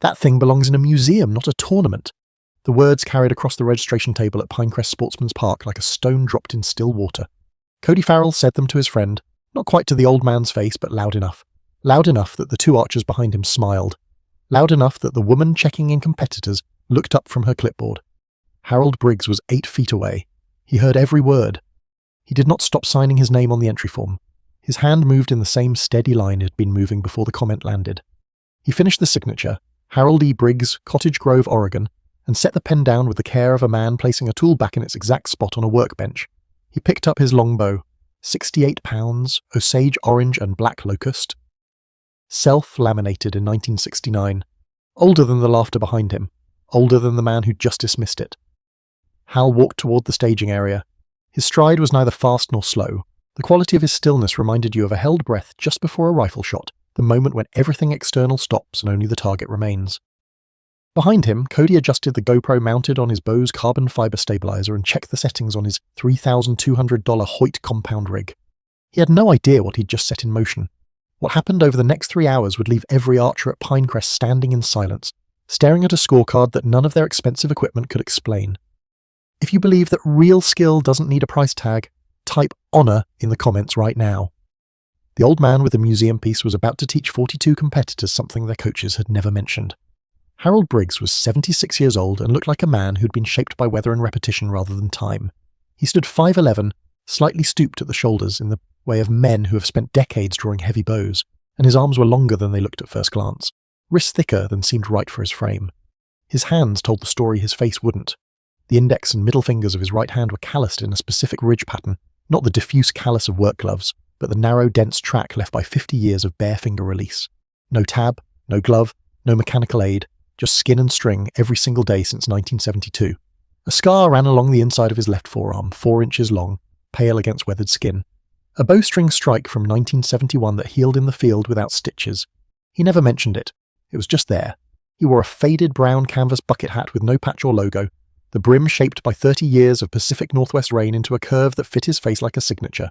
That thing belongs in a museum, not a tournament. The words carried across the registration table at Pinecrest Sportsman's Park like a stone dropped in still water. Cody Farrell said them to his friend, not quite to the old man's face, but loud enough. Loud enough that the two archers behind him smiled. Loud enough that the woman checking in competitors looked up from her clipboard. Harold Briggs was 8 feet away. He heard every word. He did not stop signing his name on the entry form. His hand moved in the same steady line it had been moving before the comment landed. He finished the signature, Harold E. Briggs, Cottage Grove, Oregon, and set the pen down with the care of a man placing a tool back in its exact spot on a workbench. He picked up his longbow, 68 pounds, Osage orange and black locust. Self-laminated in 1969. Older than the laughter behind him. Older than the man who'd just dismissed it. Hal walked toward the staging area. His stride was neither fast nor slow. The quality of his stillness reminded you of a held breath just before a rifle shot, the moment when everything external stops and only the target remains. Behind him, Cody adjusted the GoPro mounted on his Bose carbon fiber stabilizer and checked the settings on his $3,200 Hoyt compound rig. He had no idea what he'd just set in motion. What happened over the next 3 hours would leave every archer at Pinecrest standing in silence, staring at a scorecard that none of their expensive equipment could explain. If you believe that real skill doesn't need a price tag, type honor in the comments right now. The old man with the museum piece was about to teach 42 competitors something their coaches had never mentioned. Harold Briggs was 76 years old and looked like a man who'd been shaped by weather and repetition rather than time. He stood 5'11", slightly stooped at the shoulders in the way of men who have spent decades drawing heavy bows, and his arms were longer than they looked at first glance, wrists thicker than seemed right for his frame. His hands told the story his face wouldn't. The index and middle fingers of his right hand were calloused in a specific ridge pattern, not the diffuse callus of work gloves, but the narrow, dense track left by 50 years of bare finger release. No tab, no glove, no mechanical aid, just skin and string every single day since 1972. A scar ran along the inside of his left forearm, 4 inches long, pale against weathered skin. A bowstring strike from 1971 that healed in the field without stitches. He never mentioned it. It was just there. He wore a faded brown canvas bucket hat with no patch or logo, the brim shaped by 30 years of Pacific Northwest rain into a curve that fit his face like a signature.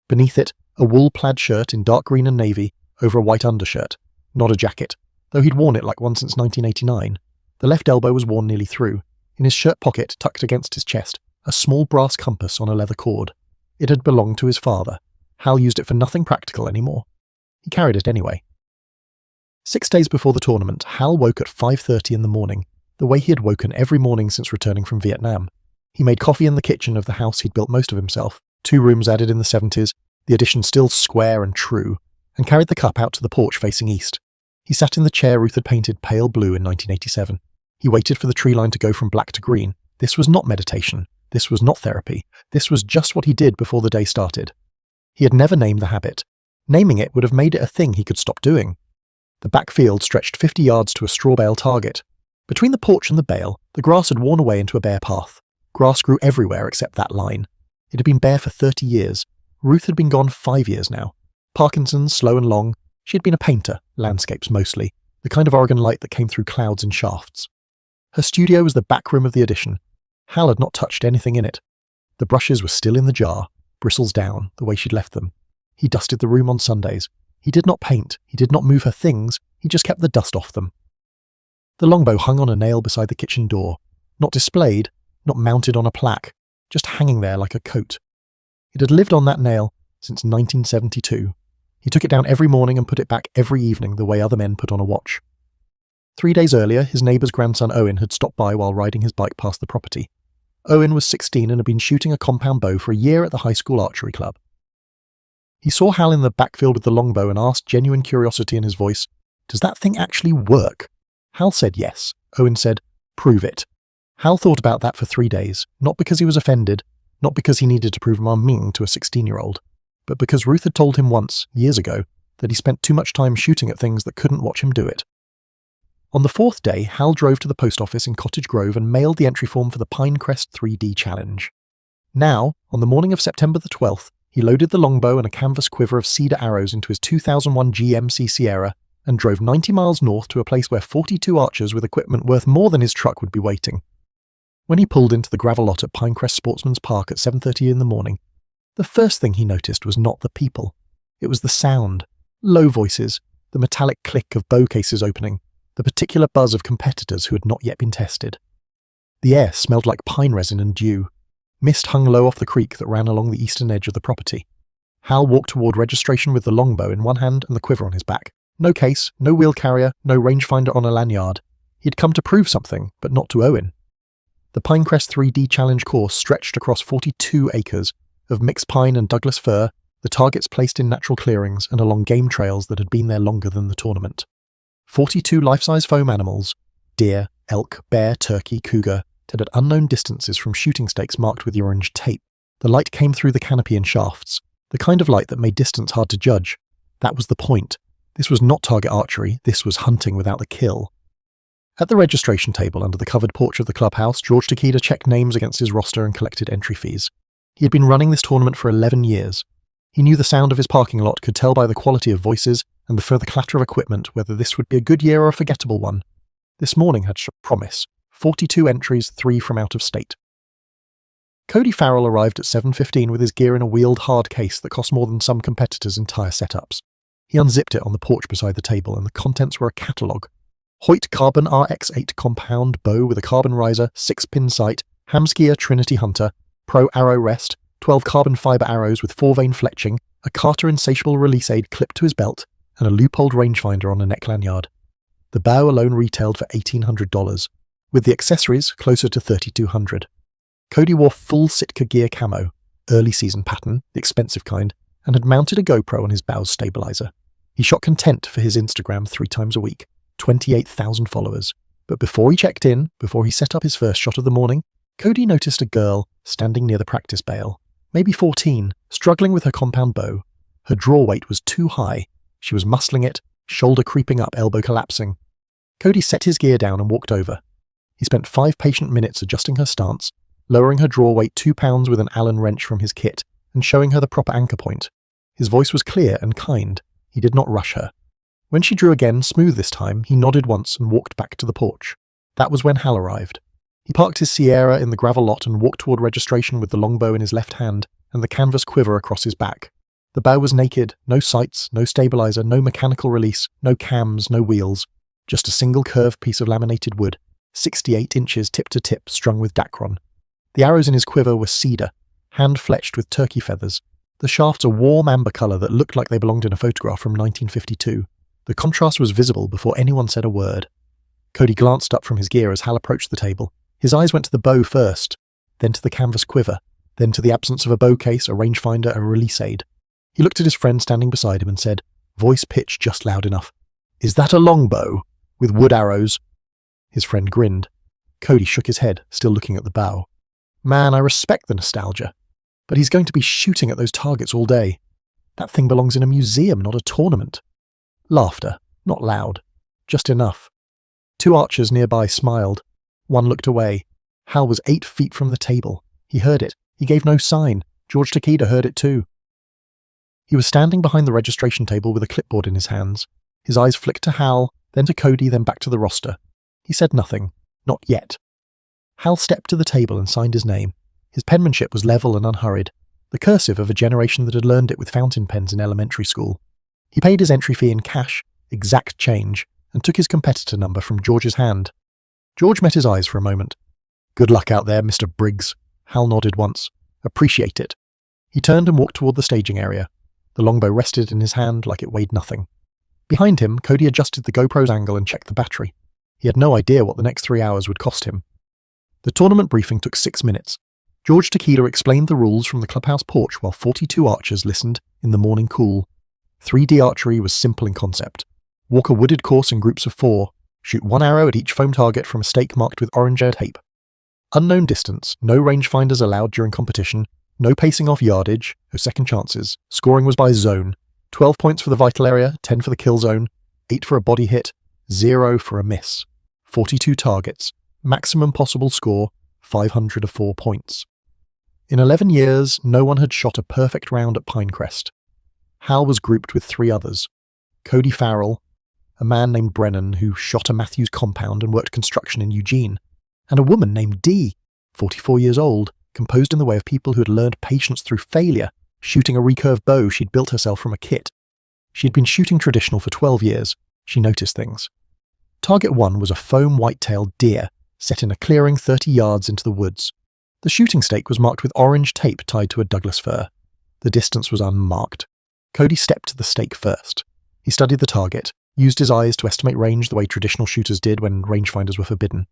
Beneath it, a wool plaid shirt in dark green and navy over a white undershirt. Not a jacket, though he'd worn it like one since 1989. The left elbow was worn nearly through. In his shirt pocket, tucked against his chest, a small brass compass on a leather cord. It had belonged to his father. Hal used it for nothing practical anymore. He carried it anyway. 6 days before the tournament, Hal woke at 5:30 in the morning, the way he had woken every morning since returning from Vietnam. He made coffee in the kitchen of the house he'd built most of himself, 2 rooms added in the 70s, the addition still square and true, and carried the cup out to the porch facing east. He sat in the chair Ruth had painted pale blue in 1987. He waited for the tree line to go from black to green. This was not meditation. This was not therapy. This was just what he did before the day started. He had never named the habit. Naming it would have made it a thing he could stop doing. The backfield stretched 50 yards to a straw bale target. Between the porch and the bale, the grass had worn away into a bare path. Grass grew everywhere except that line. It had been bare for 30 years. Ruth had been gone 5 years now. Parkinson's, slow and long. She had been a painter, landscapes mostly, the kind of Oregon light that came through clouds in shafts. Her studio was the back room of the addition. Hal had not touched anything in it. The brushes were still in the jar, bristles down, the way she'd left them. He dusted the room on Sundays. He did not paint, he did not move her things, he just kept the dust off them. The longbow hung on a nail beside the kitchen door, not displayed, not mounted on a plaque, just hanging there like a coat. It had lived on that nail since 1972. He took it down every morning and put it back every evening the way other men put on a watch. 3 days earlier, his neighbour's grandson Owen had stopped by while riding his bike past the property. Owen was 16 and had been shooting a compound bow for a year at the high school archery club. He saw Hal in the backfield with the longbow and asked, genuine curiosity in his voice, "Does that thing actually work?" Hal said yes. Owen said, "Prove it." Hal thought about that for 3 days, not because he was offended, not because he needed to prove Ming to a 16-year-old, but because Ruth had told him once, years ago, that he spent too much time shooting at things that couldn't watch him do it. On the 4th day, Hal drove to the post office in Cottage Grove and mailed the entry form for the Pinecrest 3D Challenge. Now, on the morning of September the 12th, he loaded the longbow and a canvas quiver of cedar arrows into his 2001 GMC Sierra and drove 90 miles north to a place where 42 archers with equipment worth more than his truck would be waiting. When he pulled into the gravel lot at Pinecrest Sportsman's Park at 7:30 in the morning, the first thing he noticed was not the people. It was the sound, low voices, the metallic click of bow cases opening, the particular buzz of competitors who had not yet been tested. The air smelled like pine resin and dew. Mist hung low off the creek that ran along the eastern edge of the property. Hal walked toward registration with the longbow in one hand and the quiver on his back. No case, no wheel carrier, no rangefinder on a lanyard. He had come to prove something, but not to Owen. The Pinecrest 3D Challenge course stretched across 42 acres of mixed pine and Douglas fir, the targets placed in natural clearings and along game trails that had been there longer than the tournament. 42 life-size foam animals, deer, elk, bear, turkey, cougar, at unknown distances from shooting stakes marked with the orange tape. The light came through the canopy in shafts, the kind of light that made distance hard to judge. That was the point. This was not target archery, this was hunting without the kill. At the registration table under the covered porch of the clubhouse, George Takeda checked names against his roster and collected entry fees. He had been running this tournament for 11 years. He knew the sound of his parking lot, could tell by the quality of voices and the further clatter of equipment whether this would be a good year or a forgettable one. This morning had promise. 42 entries, 3 from out of state. Cody Farrell arrived at 7:15 with his gear in a wheeled hard case that cost more than some competitors' entire setups. He unzipped it on the porch beside the table, and the contents were a catalogue. Hoyt Carbon RX8 compound bow with a carbon riser, 6-pin sight, Hamskier Trinity Hunter, Pro Arrow Rest, 12 carbon fibre arrows with 4-vein fletching, a Carter Insatiable release aid clipped to his belt, and a loopholed rangefinder on a neck lanyard. The bow alone retailed for $1,800. With the accessories, closer to $3,200. Cody wore full Sitka gear camo, early season pattern, the expensive kind, and had mounted a GoPro on his bow's stabilizer. He shot content for his Instagram 3 times a week, 28,000 followers. But before he checked in, before he set up his first shot of the morning, Cody noticed a girl standing near the practice bale, maybe 14, struggling with her compound bow. Her draw weight was too high. She was muscling it, shoulder creeping up, elbow collapsing. Cody set his gear down and walked over. He spent 5 patient minutes adjusting her stance, lowering her draw weight 2 pounds with an Allen wrench from his kit, and showing her the proper anchor point. His voice was clear and kind. He did not rush her. When she drew again, smooth this time, he nodded once and walked back to the porch. That was when Hal arrived. He parked his Sierra in the gravel lot and walked toward registration with the longbow in his left hand and the canvas quiver across his back. The bow was naked, no sights, no stabilizer, no mechanical release, no cams, no wheels, just a single curved piece of laminated wood, 68 inches tip to tip, strung with Dacron. The arrows in his quiver were cedar, hand-fletched with turkey feathers. The shafts a warm amber colour that looked like they belonged in a photograph from 1952. The contrast was visible before anyone said a word. Cody glanced up from his gear as Hal approached the table. His eyes went to the bow first, then to the canvas quiver, then to the absence of a bow case, a rangefinder, a release aid. He looked at his friend standing beside him and said, voice pitched just loud enough, "Is that a longbow? With wood arrows?" His friend grinned. Cody shook his head, still looking at the bow. "Man, I respect the nostalgia. But he's going to be shooting at those targets all day. That thing belongs in a museum, not a tournament." Laughter, not loud, just enough. 2 archers nearby smiled. One looked away. Hal was 8 feet from the table. He heard it. He gave no sign. George Takeda heard it too. He was standing behind the registration table with a clipboard in his hands. His eyes flicked to Hal, then to Cody, then back to the roster. He said nothing. Not yet. Hal stepped to the table and signed his name. His penmanship was level and unhurried, the cursive of a generation that had learned it with fountain pens in elementary school. He paid his entry fee in cash, exact change, and took his competitor number from George's hand. George met his eyes for a moment. "Good luck out there, Mr. Briggs." Hal nodded once. "Appreciate it." He turned and walked toward the staging area. The longbow rested in his hand like it weighed nothing. Behind him, Cody adjusted the GoPro's angle and checked the battery. He had no idea what the next 3 hours would cost him. The tournament briefing took 6 minutes. George Takeda explained the rules from the clubhouse porch while 42 archers listened in the morning cool. 3D archery was simple in concept. Walk a wooded course in groups of 4. Shoot 1 arrow at each foam target from a stake marked with orange tape. Unknown distance, no rangefinders allowed during competition, no pacing off yardage, no second chances. Scoring was by zone. 12 points for the vital area, 10 for the kill zone, 8 for a body hit, 0 for a miss. 42 targets. Maximum possible score, 504 points. In 11 years, no one had shot a perfect round at Pinecrest. Hal was grouped with 3 others. Cody Farrell, a man named Brennan who shot a Matthews compound and worked construction in Eugene, and a woman named Dee, 44 years old, composed in the way of people who had learned patience through failure, shooting a recurve bow she'd built herself from a kit. She'd been shooting traditional for 12 years. She noticed things. Target 1 was a foam white-tailed deer set in a clearing 30 yards into the woods. The shooting stake was marked with orange tape tied to a Douglas fir. The distance was unmarked. Cody stepped to the stake first. He studied the target, used his eyes to estimate range the way traditional shooters did when rangefinders were forbidden.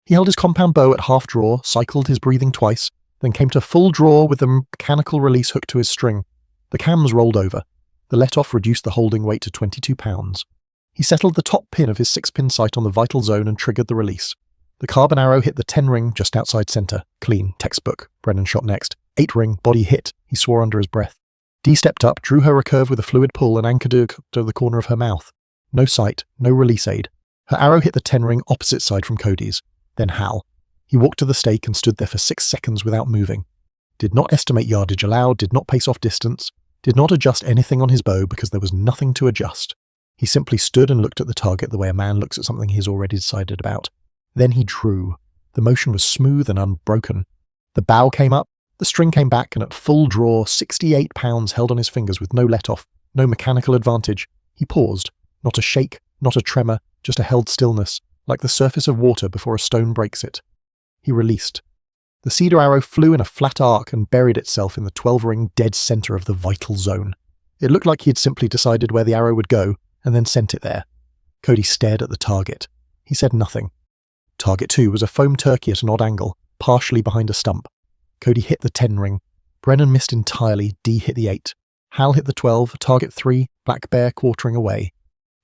He held his compound bow at half draw, cycled his breathing twice, then came to full draw with the mechanical release hooked to his string. The cams rolled over. The let-off reduced the holding weight to 22 pounds. He settled the top pin of his 6-pin sight on the vital zone and triggered the release. The carbon arrow hit the 10-ring just outside centre. Clean, textbook. Brennan shot next. 8-ring, body hit, he swore under his breath. Dee stepped up, drew her recurve with a fluid pull and anchored her to the corner of her mouth. No sight, no release aid. Her arrow hit the 10-ring opposite side from Cody's. Then Hal. He walked to the stake and stood there for 6 seconds without moving. Did not estimate yardage allowed, did not pace off distance, did not adjust anything on his bow because there was nothing to adjust. He simply stood and looked at the target the way a man looks at something he's already decided about. Then he drew. The motion was smooth and unbroken. The bow came up, the string came back, and at full draw, 68 pounds held on his fingers with no let-off, no mechanical advantage. He paused. Not a shake, not a tremor, just a held stillness, like the surface of water before a stone breaks it. He released. The cedar arrow flew in a flat arc and buried itself in the 12-ring dead center of the vital zone. It looked like he had simply decided where the arrow would go, and then sent it there. Cody stared at the target. He said nothing. Target 2 was a foam turkey at an odd angle, partially behind a stump. Cody hit the 10-ring. Brennan missed entirely, Dee hit the 8. Hal hit the 12, target 3, black bear quartering away.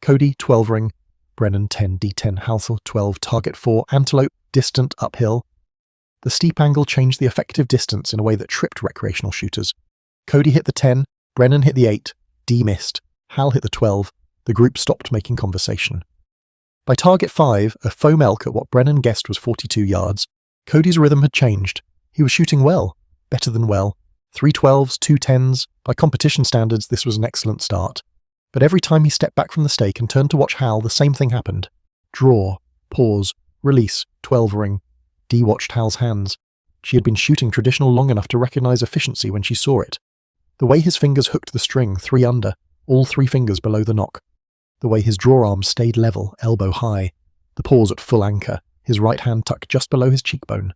Cody, 12-ring. Brennan, 10, D10, Halsel, 12, target 4, antelope, distant, uphill. The steep angle changed the effective distance in a way that tripped recreational shooters. Cody hit the 10, Brennan hit the 8, Dee missed, Hal hit the 12. The group stopped making conversation. By target 5, a foam elk at what Brennan guessed was 42 yards, Cody's rhythm had changed. He was shooting well, better than well. 3 12s, 2 10s. By competition standards, this was an excellent start. But every time he stepped back from the stake and turned to watch Hal, the same thing happened. Draw, pause, release, 12-ring. Dee watched Hal's hands. She had been shooting traditional long enough to recognize efficiency when she saw it. The way his fingers hooked the string, 3 under, all 3 fingers below the nock. The way his draw arm stayed level, elbow high. The pause at full anchor, his right hand tucked just below his cheekbone.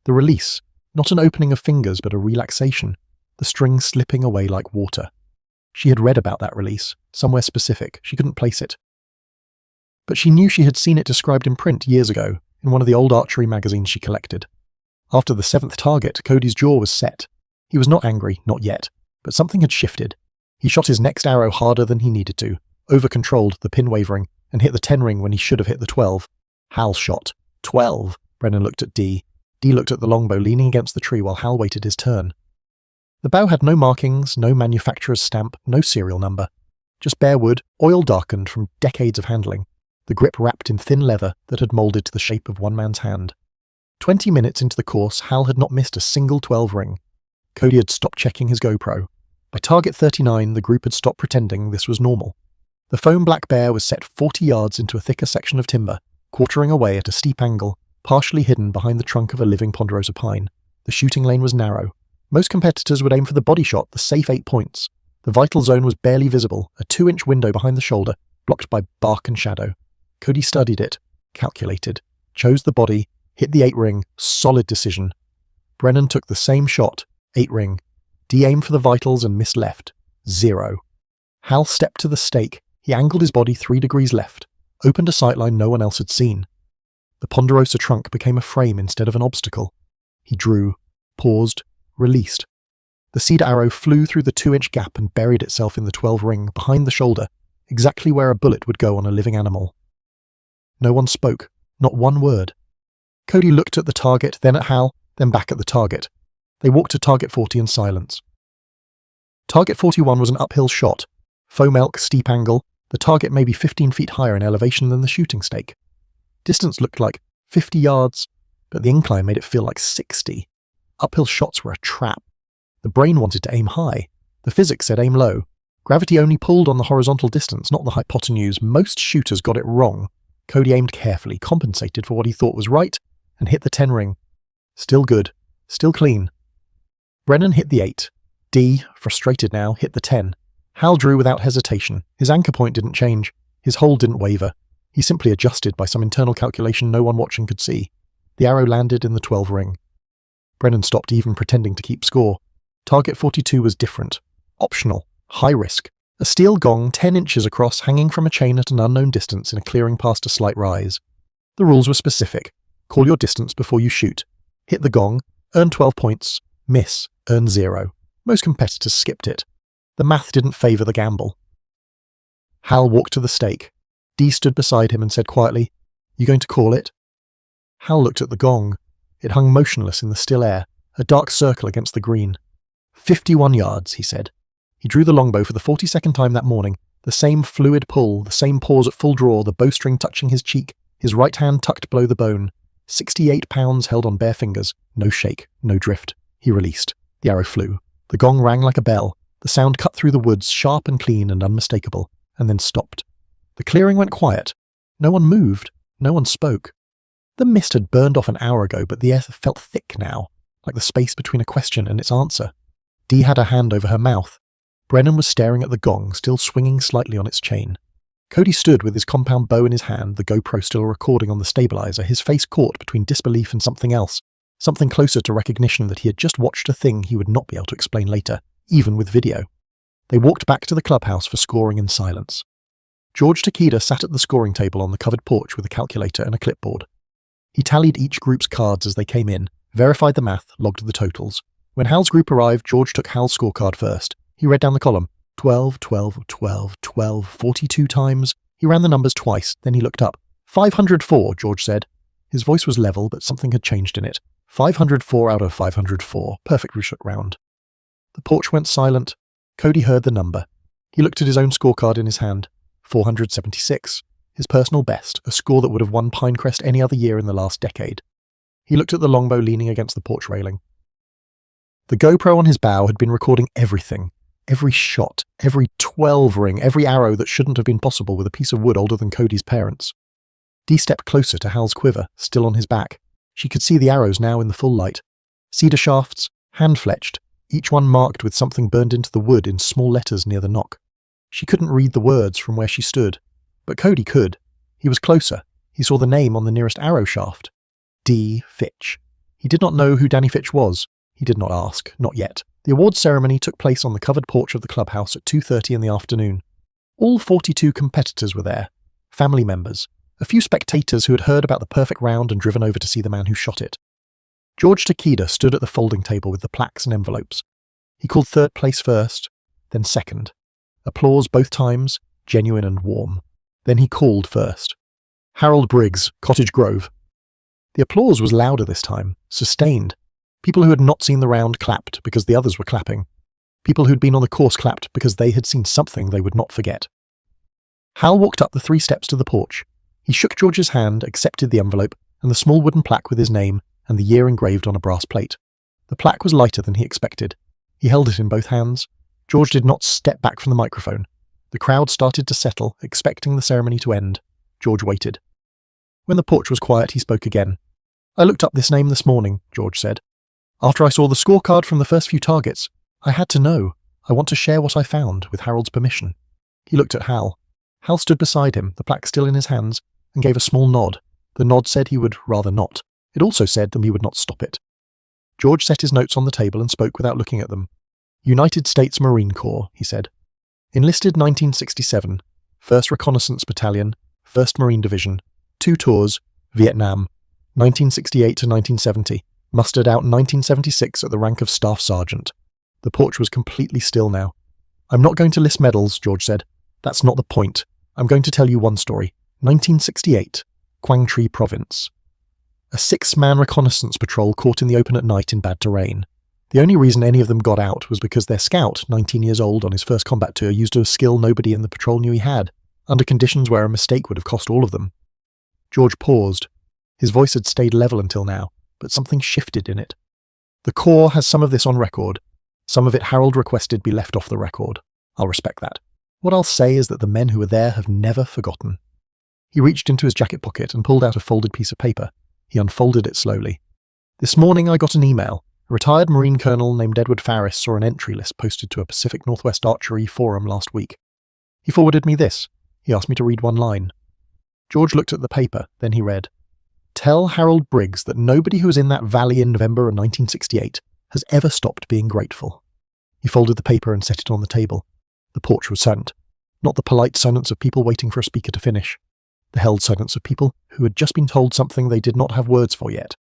The release, not an opening of fingers but a relaxation, the string slipping away like water. She had read about that release, somewhere specific, she couldn't place it. But she knew she had seen it described in print years ago, in one of the old archery magazines she collected. After the 7th target, Cody's jaw was set. He was not angry, not yet, but something had shifted. He shot his next arrow harder than he needed to, over-controlled, the pin wavering, and hit the 10-ring when he should have hit the 12. Hal shot. 12! Brennan looked at Dee. Dee looked at the longbow leaning against the tree while Hal waited his turn. The bow had no markings, no manufacturer's stamp, no serial number. Just bare wood, oil darkened from decades of handling. The grip wrapped in thin leather that had moulded to the shape of one man's hand. 20 minutes into the course, Hal had not missed a single 12-ring. Cody had stopped checking his GoPro. By target 39, the group had stopped pretending this was normal. The foam black bear was set 40 yards into a thicker section of timber, quartering away at a steep angle, partially hidden behind the trunk of a living ponderosa pine. The shooting lane was narrow. Most competitors would aim for the body shot, the safe 8 points. The vital zone was barely visible, a 2-inch window behind the shoulder, blocked by bark and shadow. Cody studied it, calculated, chose the body, hit the 8-ring, solid decision. Brennan took the same shot, 8-ring. Dee aimed for the vitals and missed left, 0. Hal stepped to the stake. He angled his body 3 degrees left, opened a sightline no one else had seen. The ponderosa trunk became a frame instead of an obstacle. He drew, paused, released. The cedar arrow flew through the 2-inch gap and buried itself in the 12-ring behind the shoulder, exactly where a bullet would go on a living animal. No one spoke, not one word. Cody looked at the target, then at Hal, then back at the target. They walked to target 40 in silence. Target 41 was an uphill shot. Foam elk, steep angle, the target maybe 15 feet higher in elevation than the shooting stake. Distance looked like 50 yards, but the incline made it feel like 60. Uphill shots were a trap. The brain wanted to aim high. The physics said aim low. Gravity only pulled on the horizontal distance, not the hypotenuse. Most shooters got it wrong. Cody aimed carefully, compensated for what he thought was right, and hit the 10-ring. Still good. Still clean. Brennan hit the 8. Dee, frustrated now, hit the 10. Hal drew without hesitation. His anchor point didn't change. His hold didn't waver. He simply adjusted by some internal calculation no one watching could see. The arrow landed in the 12 ring. Brennan stopped even pretending to keep score. Target 42 was different. Optional. High risk. A steel gong 10 inches across hanging from a chain at an unknown distance in a clearing past a slight rise. The rules were specific. Call your distance before you shoot. Hit the gong, earn 12 points. Miss, earn 0. Most competitors skipped it. The math didn't favour the gamble. Hal walked to the stake. Dee stood beside him and said quietly, "You going to call it?" Hal looked at the gong. It hung motionless in the still air, a dark circle against the green. 51 yards, he said. He drew the longbow for the 42nd time that morning, the same fluid pull, the same pause at full draw, the bowstring touching his cheek, his right hand tucked below the bone. 68 pounds held on bare fingers, no shake, no drift. He released. The arrow flew. The gong rang like a bell. The sound cut through the woods, sharp and clean and unmistakable, and then stopped. The clearing went quiet. No one moved. No one spoke. The mist had burned off an hour ago, but the air felt thick now, like the space between a question and its answer. Dee had her hand over her mouth. Brennan was staring at the gong, still swinging slightly on its chain. Cody stood with his compound bow in his hand, the GoPro still recording on the stabilizer, his face caught between disbelief and something else, something closer to recognition that he had just watched a thing he would not be able to explain later, even with video. They walked back to the clubhouse for scoring in silence. George Takeda sat at the scoring table on the covered porch with a calculator and a clipboard. He tallied each group's cards as they came in, verified the math, logged the totals. When Hal's group arrived, George took Hal's scorecard first. He read down the column. 12, 12, 12, 12, 42 times. He ran the numbers twice, then he looked up. 504, George said. His voice was level, but something had changed in it. 504 out of 504. Perfect round. The porch went silent. Cody heard the number. He looked at his own scorecard in his hand. 476. His personal best, a score that would have won Pinecrest any other year in the last decade. He looked at the longbow leaning against the porch railing. The GoPro on his bow had been recording everything. Every shot, every 12 ring, every arrow that shouldn't have been possible with a piece of wood older than Cody's parents. Dee stepped closer to Hal's quiver, still on his back. She could see the arrows now in the full light. Cedar shafts, hand-fletched, each one marked with something burned into the wood in small letters near the nock. She couldn't read the words from where she stood, but Cody could. He was closer. He saw the name on the nearest arrow shaft. D. Fitch. He did not know who Danny Fitch was. He did not ask, not yet. The awards ceremony took place on the covered porch of the clubhouse at 2:30 in the afternoon. All 42 competitors were there. Family members. A few spectators who had heard about the perfect round and driven over to see the man who shot it. George Takeda stood at the folding table with the plaques and envelopes. He called third place first, then second. Applause both times, genuine and warm. Then he called first. Harold Briggs, Cottage Grove. The applause was louder this time, sustained. People who had not seen the round clapped because the others were clapping. People who'd been on the course clapped because they had seen something they would not forget. Hal walked up the 3 steps to the porch. He shook George's hand, accepted the envelope, and the small wooden plaque with his name and the year engraved on a brass plate. The plaque was lighter than he expected. He held it in both hands. George did not step back from the microphone. The crowd started to settle, expecting the ceremony to end. George waited. When the porch was quiet, he spoke again. "I looked up this name this morning," George said. "After I saw the scorecard from the first few targets, I had to know. I want to share what I found, with Harold's permission." He looked at Hal. Hal stood beside him, the plaque still in his hands, and gave a small nod. The nod said he would rather not. It also said that he would not stop it. George set his notes on the table and spoke without looking at them. "United States Marine Corps," he said. "Enlisted 1967, 1st Reconnaissance Battalion, 1st Marine Division, 2 tours, Vietnam, 1968 to 1970. Mustered out in 1976 at the rank of Staff Sergeant." The porch was completely still now. "I'm not going to list medals," George said. "That's not the point. I'm going to tell you one story. 1968, Quang Tri Province. A 6-man reconnaissance patrol caught in the open at night in bad terrain. The only reason any of them got out was because their scout, 19 years old on his first combat tour, used a skill nobody in the patrol knew he had, under conditions where a mistake would have cost all of them." George paused. His voice had stayed level until now, but something shifted in it. "The Corps has some of this on record. Some of it Harold requested be left off the record. I'll respect that. What I'll say is that the men who were there have never forgotten." He reached into his jacket pocket and pulled out a folded piece of paper. He unfolded it slowly. "This morning I got an email. A retired Marine colonel named Edward Farris saw an entry list posted to a Pacific Northwest Archery forum last week. He forwarded me this. He asked me to read one line. George looked at the paper, then he read, "Tell Harold Briggs that nobody who was in that valley in November of 1968 has ever stopped being grateful." He folded the paper and set it on the table. The porch was silent. Not the polite silence of people waiting for a speaker to finish. The held silence of people who had just been told something they did not have words for yet.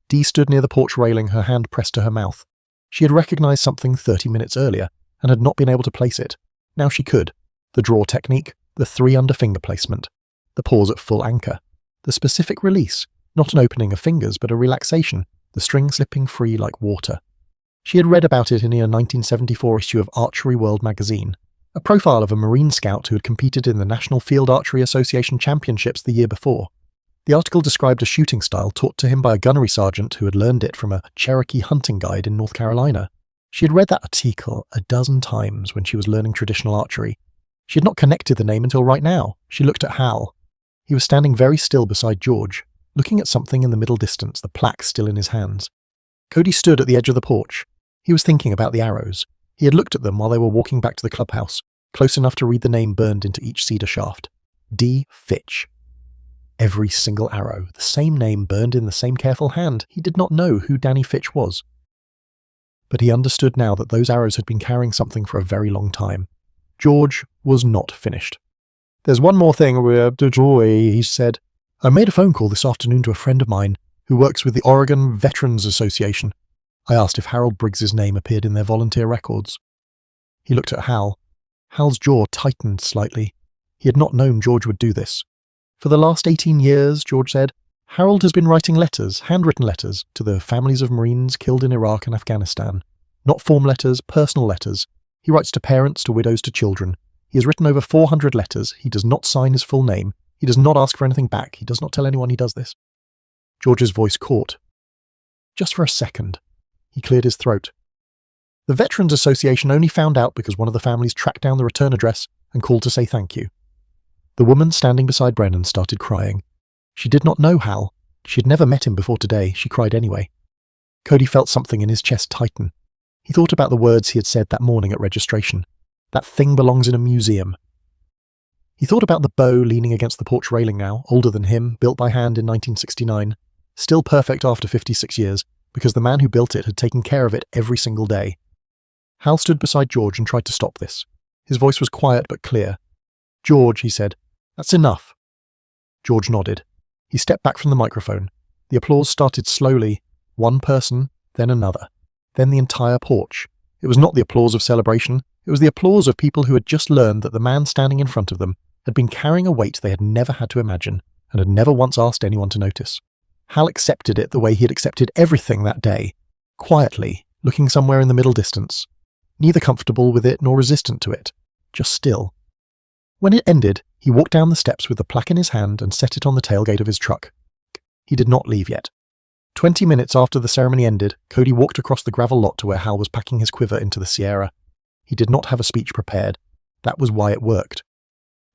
Dee stood near the porch railing, her hand pressed to her mouth. She had recognized something 30 minutes earlier and had not been able to place it. Now she could. The draw technique, the 3 under finger placement, the pause at full anchor, the specific release, not an opening of fingers but a relaxation, the string slipping free like water. She had read about it in a 1974 issue of Archery World magazine, a profile of a Marine scout who had competed in the National Field Archery Association Championships the year before. The article described a shooting style taught to him by a gunnery sergeant who had learned it from a Cherokee hunting guide in North Carolina. She had read that article a dozen times when she was learning traditional archery. She had not connected the name until right now. She looked at Hal. He was standing very still beside George, looking at something in the middle distance, the plaque still in his hands. Cody stood at the edge of the porch. He was thinking about the arrows. He had looked at them while they were walking back to the clubhouse, close enough to read the name burned into each cedar shaft. D. Fitch. Every single arrow, the same name burned in the same careful hand. He did not know who Danny Fitch was. But he understood now that those arrows had been carrying something for a very long time. George was not finished. "There's one more thing we have to do," he said. "I made a phone call this afternoon to a friend of mine who works with the Oregon Veterans Association. I asked if Harold Briggs's name appeared in their volunteer records." He looked at Hal. Hal's jaw tightened slightly. He had not known George would do this. "For the last 18 years, George said, Harold has been writing letters, handwritten letters, to the families of Marines killed in Iraq and Afghanistan. Not form letters, personal letters. He writes to parents, to widows, to children. He has written over 400 letters. He does not sign his full name. He does not ask for anything back. He does not tell anyone he does this." George's voice caught. Just for a second. He cleared his throat. "The Veterans Association only found out because one of the families tracked down the return address and called to say thank you." The woman standing beside Brennan started crying. She did not know Hal. She had never met him before today. She cried anyway. Cody felt something in his chest tighten. He thought about the words he had said that morning at registration. That thing belongs in a museum. He thought about the bow leaning against the porch railing now, older than him, built by hand in 1969. Still perfect after 56 years, because the man who built it had taken care of it every single day. Hal stood beside George and tried to stop this. His voice was quiet but clear. "George," he said, "that's enough." George nodded. He stepped back from the microphone. The applause started slowly, one person, then another, then the entire porch. It was not the applause of celebration. It was the applause of people who had just learned that the man standing in front of them had been carrying a weight they had never had to imagine and had never once asked anyone to notice. Hal accepted it the way he had accepted everything that day, quietly, looking somewhere in the middle distance, neither comfortable with it nor resistant to it, just still. When it ended, he walked down the steps with the plaque in his hand and set it on the tailgate of his truck. He did not leave yet. 20 minutes after the ceremony ended, Cody walked across the gravel lot to where Hal was packing his quiver into the Sierra. He did not have a speech prepared. That was why it worked.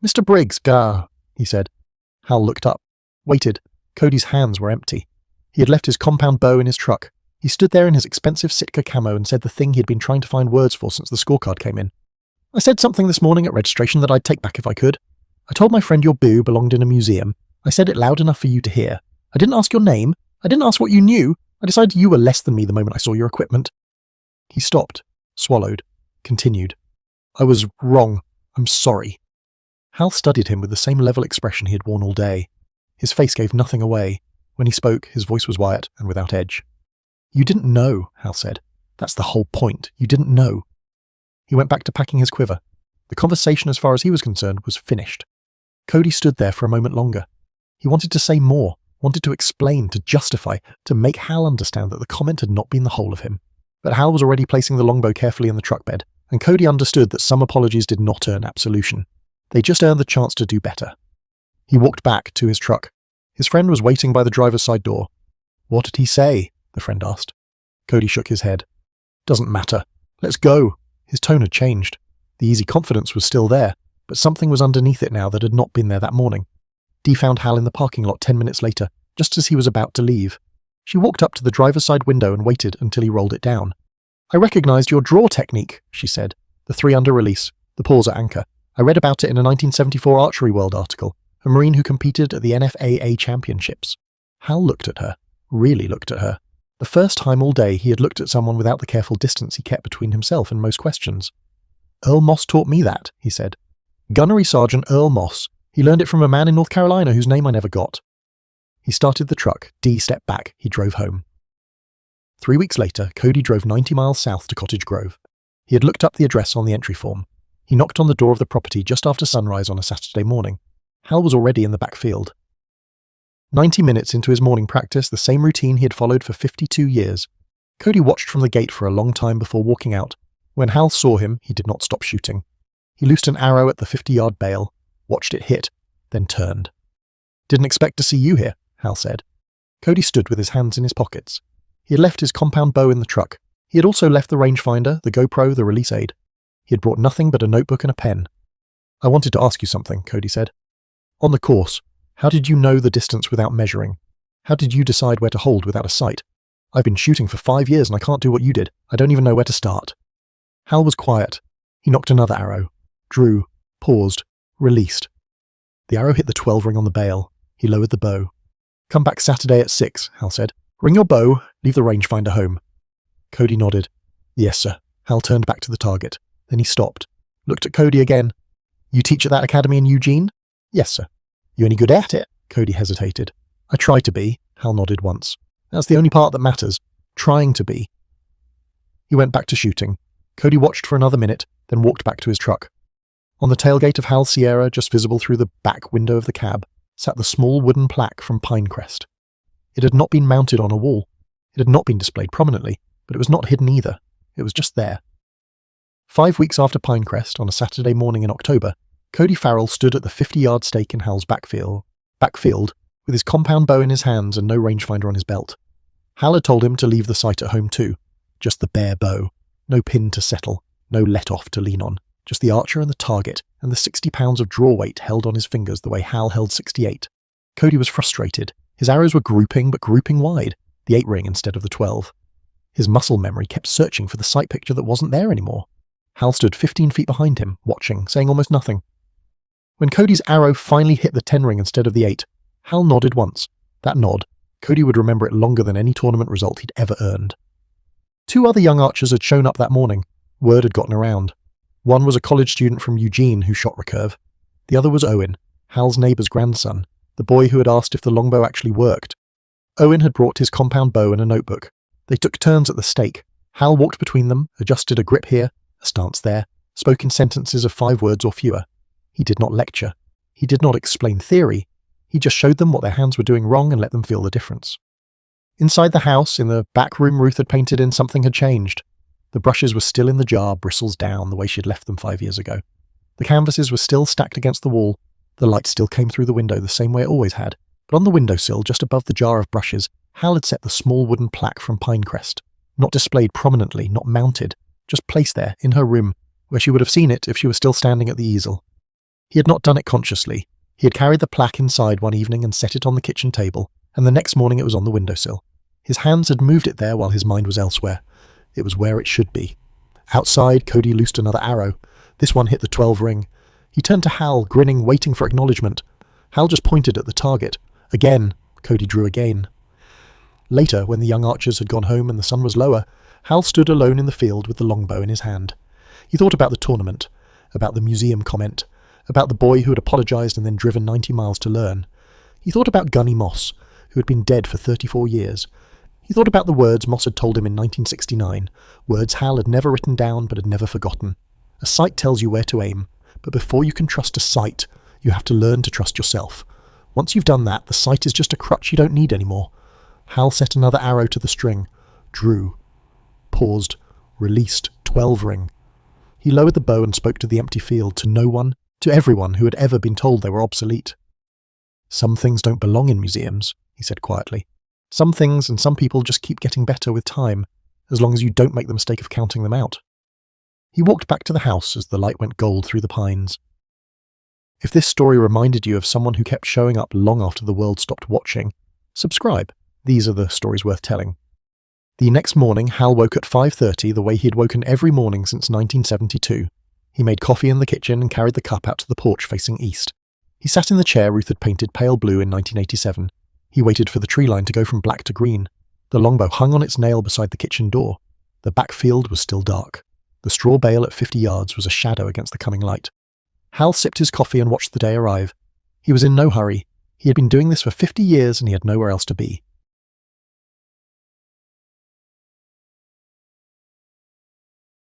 "Mr. Briggs, gah," he said. Hal looked up, waited. Cody's hands were empty. He had left his compound bow in his truck. He stood there in his expensive Sitka camo and said the thing he had been trying to find words for since the scorecard came in. "I said something this morning at registration that I'd take back if I could. I told my friend your boo belonged in a museum. I said it loud enough for you to hear. I didn't ask your name. I didn't ask what you knew. I decided you were less than me the moment I saw your equipment." He stopped, swallowed, continued. "I was wrong. I'm sorry." Hal studied him with the same level expression he had worn all day. His face gave nothing away. When he spoke, his voice was quiet and without edge. "You didn't know," Hal said. "That's the whole point. You didn't know." He went back to packing his quiver. The conversation, as far as he was concerned, was finished. Cody stood there for a moment longer. He wanted to say more, wanted to explain, to justify, to make Hal understand that the comment had not been the whole of him. But Hal was already placing the longbow carefully in the truck bed, and Cody understood that some apologies did not earn absolution. They just earned the chance to do better. He walked back to his truck. His friend was waiting by the driver's side door. "What did he say?" the friend asked. Cody shook his head. "Doesn't matter. Let's go." His tone had changed. The easy confidence was still there, but something was underneath it now that had not been there that morning. Dee found Hal in the parking lot 10 minutes later, just as he was about to leave. She walked up to the driver's side window and waited until he rolled it down. "I recognized your draw technique," she said. "The 3 under release, the pause at anchor. I read about it in a 1974 Archery World article. a Marine who competed at the NFAA championships. Hal looked at her, really looked at her. The first time all day he had looked at someone without the careful distance he kept between himself and most questions. "Earl Moss taught me that," he said. "Gunnery Sergeant Earl Moss. He learned it from a man in North Carolina whose name I never got." He started the truck. Dee stepped back. He drove home. 3 weeks later, Cody drove 90 miles south to Cottage Grove. He had looked up the address on the entry form. He knocked on the door of the property just after sunrise on a Saturday morning. Hal was already in the back field. 90 minutes into his morning practice, the same routine he had followed for 52 years. Cody watched from the gate for a long time before walking out. When Hal saw him, he did not stop shooting. He loosed an arrow at the 50-yard bale, watched it hit, then turned. "Didn't expect to see you here," Hal said. Cody stood with his hands in his pockets. He had left his compound bow in the truck. He had also left the rangefinder, the GoPro, the release aid. He had brought nothing but a notebook and a pen. "I wanted to ask you something," Cody said. "On the course, how did you know the distance without measuring? How did you decide where to hold without a sight? I've been shooting for 5 years and I can't do what you did. I don't even know where to start." Hal was quiet. He knocked another arrow, drew, paused, released. The arrow hit the 12 ring on the bale. He lowered the bow. "Come back Saturday at 6, Hal said. "Ring your bow, leave the rangefinder home." Cody nodded. "Yes, sir." Hal turned back to the target. Then he stopped, looked at Cody again. "You teach at that academy in Eugene?" "Yes, sir." "You any good at it?" Cody hesitated. "I try to be," Hal nodded once. "That's the only part that matters. Trying to be." He went back to shooting. Cody watched for another minute, then walked back to his truck. On the tailgate of Hal's Sierra, just visible through the back window of the cab, sat the small wooden plaque from Pinecrest. It had not been mounted on a wall. It had not been displayed prominently, but it was not hidden either. It was just there. 5 weeks after Pinecrest, on a Saturday morning in October, Cody Farrell stood at the 50-yard stake in Hal's backfield, with his compound bow in his hands and no rangefinder on his belt. Hal had told him to leave the sight at home too. Just the bare bow. No pin to settle, no let-off to lean on. Just the archer and the target, and the 60 pounds of draw weight held on his fingers the way Hal held 68. Cody was frustrated. His arrows were grouping, but grouping wide, the 8-ring instead of the 12. His muscle memory kept searching for the sight picture that wasn't there anymore. Hal stood 15 feet behind him, watching, saying almost nothing. When Cody's arrow finally hit the 10-ring instead of the 8, Hal nodded once. That nod, Cody would remember it longer than any tournament result he'd ever earned. 2 other young archers had shown up that morning. Word had gotten around. One was a college student from Eugene who shot recurve. The other was Owen, Hal's neighbour's grandson, the boy who had asked if the longbow actually worked. Owen had brought his compound bow and a notebook. They took turns at the stake. Hal walked between them, adjusted a grip here, a stance there, spoke in sentences of 5 words or fewer. He did not lecture. He did not explain theory. He just showed them what their hands were doing wrong and let them feel the difference. Inside the house, in the back room Ruth had painted in, something had changed. The brushes were still in the jar, bristles down, the way she had left them 5 years ago. The canvases were still stacked against the wall. The light still came through the window the same way it always had. But on the windowsill, just above the jar of brushes, Hal had set the small wooden plaque from Pinecrest. Not displayed prominently, not mounted, just placed there, in her room, where she would have seen it if she were still standing at the easel. He had not done it consciously. He had carried the plaque inside one evening and set it on the kitchen table, and the next morning it was on the windowsill. His hands had moved it there while his mind was elsewhere. It was where it should be. Outside, Cody loosed another arrow. This one hit the 12 ring. He turned to Hal, grinning, waiting for acknowledgement. Hal just pointed at the target. Again, Cody drew again. Later, when the young archers had gone home and the sun was lower, Hal stood alone in the field with the longbow in his hand. He thought about the tournament, about the museum comment, about the boy who had apologised and then driven 90 miles to learn. He thought about Gunny Moss, who had been dead for 34 years. He thought about the words Moss had told him in 1969, words Hal had never written down but had never forgotten. A sight tells you where to aim, but before you can trust a sight, you have to learn to trust yourself. Once you've done that, the sight is just a crutch you don't need anymore. Hal set another arrow to the string, drew, paused, released, 12 ring. He lowered the bow and spoke to the empty field, to no one, to everyone who had ever been told they were obsolete. "Some things don't belong in museums," he said quietly. "Some things and some people just keep getting better with time, as long as you don't make the mistake of counting them out." He walked back to the house as the light went gold through the pines. If this story reminded you of someone who kept showing up long after the world stopped watching, subscribe. These are the stories worth telling. The next morning, Hal woke at 5:30 the way he had woken every morning since 1972. He made coffee in the kitchen and carried the cup out to the porch facing east. He sat in the chair Ruth had painted pale blue in 1987. He waited for the tree line to go from black to green. The longbow hung on its nail beside the kitchen door. The back field was still dark. The straw bale at 50 yards was a shadow against the coming light. Hal sipped his coffee and watched the day arrive. He was in no hurry. He had been doing this for 50 years and he had nowhere else to be.